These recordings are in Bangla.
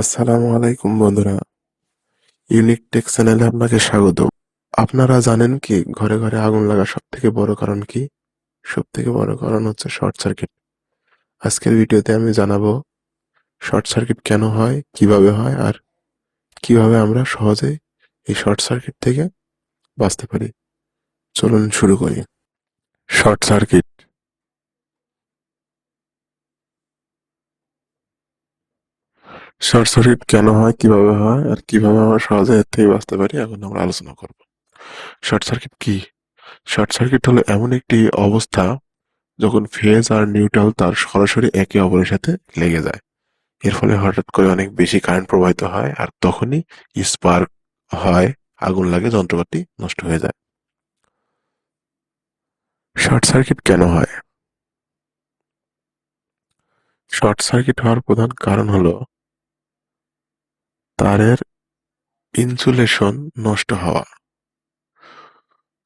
আসসালামু আলাইকুম বন্ধুরা, ইউনিক টেক চ্যানেলে আপনাকে স্বাগত। আপনারা জানেন কি ঘরে ঘরে আগুন লাগার সব থেকে বড় কারণ কি? সব থেকে বড় কারণ হচ্ছে শর্ট সার্কিট। আজকের ভিডিওতে আমি জানাবো শর্ট সার্কিট কেন হয়, কিভাবে হয়, আর কিভাবে আমরা সহজে এই শর্ট সার্কিট থেকে বাঁচতে পারি। চলুন শুরু করি। Short circuit. শর্ট সার্কিট কেন হয়, কিভাবে হয়, আর কিভাবে আমরা সহজে এর থেকে বাঁচতে পারি, এখন আমরা আলোচনা করব। শর্ট সার্কিট কি? শর্ট সার্কিট হলো এমন একটি অবস্থা যখন ফেজ আর নিউট্রাল তার সরাসরি একে অপরের সাথে লেগে যায়। এর ফলে হঠাৎ করে অনেক বেশি কারেন্ট প্রবাহিত হয় আর তখনই স্পার্ক হয়, আগুন লাগে, যন্ত্রপাতি নষ্ট হয়ে যায়। শর্ট সার্কিট কেন হয়? শর্ট সার্কিট হওয়ার প্রধান কারণ হলো তারের ইনসুলেশন নষ্ট হওয়া।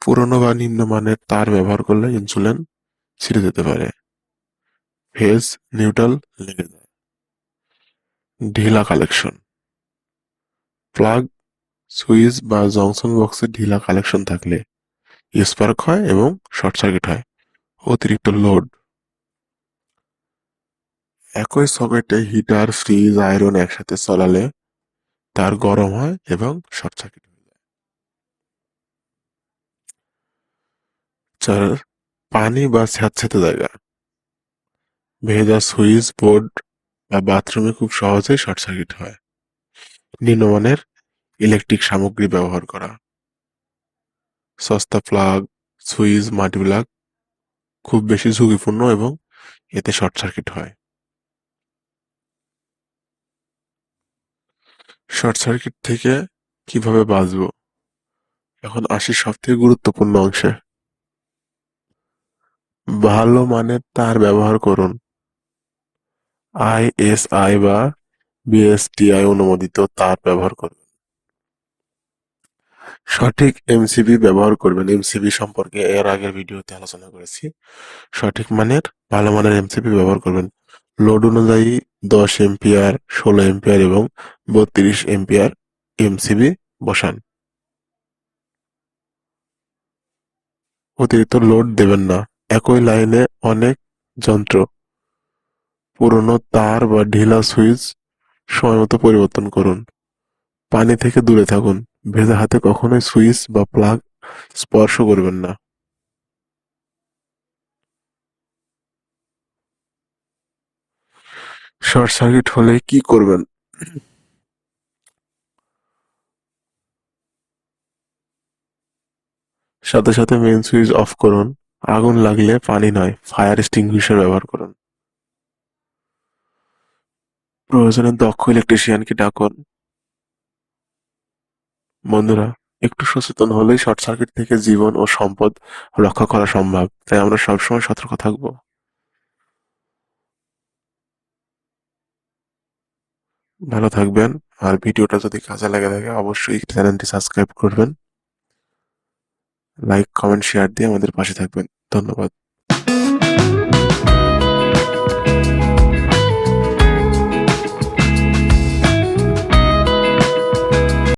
পুরনো বা নিম্নমানের তার ব্যবহার করলে ইনসুলেশন ছিঁড়ে যেতে পারে, ফেজ নিউট্রাল লেগে যায়। ঢিলা কালেকশন। প্লাগ, সুইচ বা জংশন বক্সে ঢিলা কালেকশন থাকলে স্পার্ক হয় এবং শর্ট সার্কিট হয়। অতিরিক্ত লোড। একই সকেটে হিটার, ফ্রিজ, আয়রন একসাথে চলালে তার গরম হয় এবং শর্ট সার্কিট হয়ে যায়। 4, পানি বা স্যাঁতসেঁতে জায়গা। ভেজা সুইচ বোর্ড বা বাথরুমে খুব সহজেই শর্ট সার্কিট হয়। নিম্নমানের ইলেকট্রিক সামগ্রী ব্যবহার করা। সস্তা প্লাগ, সুইচ, মাল্টি প্লাগ খুব বেশি ঝুঁকিপূর্ণ এবং এতে শর্ট সার্কিট হয়। শর্ট সার্কিট থেকে কিভাবে বাঁচবো? এখন আসি সব থেকে গুরুত্বপূর্ণ অংশে। ভালো মানের তার ব্যবহার করুন। আইএসআই বা বিএসটিআই অনুমোদিত তার ব্যবহার করুন। সঠিক এমসিবি ব্যবহার করবেন। এমসিবি সম্পর্কে এর আগের ভিডিওতে আলোচনা করেছি। সঠিক মানের, ভালো মানের এমসিবি ব্যবহার করবেন। লোড অনুযায়ী 10 এম্পিয়ার, 16 এম্পিয়ার এবং 32 এম্পিয়ার এমসিবি বসান। অতিরিক্ত লোড দেবেন না। একই লাইনে অনেক যন্ত্র, পুরনো তার বা ঢিলা সুইচ সময়মতো পরিবর্তন করুন। পানি থেকে দূরে থাকুন। ভেজা হাতে কখনোই সুইচ বা প্লাগ স্পর্শ করবেন না। শর্ট সার্কিট হলে কি করবেন? সাথে সাথে মেইন সুইচ অফ করুন। আগুন লাগলে পানি নয়, ফায়ার এক্সটিংগুইশার ব্যবহার করুন। প্রয়োজনে দক্ষ ইলেকট্রিশিয়ানকে ডাকুন। বন্ধুরা, একটু সচেতন হলেই শর্ট সার্কিট থেকে জীবন ও সম্পদ রক্ষা করা সম্ভব, তাই আমরা সবসময় সতর্ক থাকব। ভালো থাকবেন। আর ভিডিওটা যদি কাজে লাগে থাকে অবশ্যই চ্যানেলটি সাবস্ক্রাইব করবেন, লাইক, কমেন্ট, শেয়ার দিয়ে আমাদের পাশে থাকবেন। ধন্যবাদ।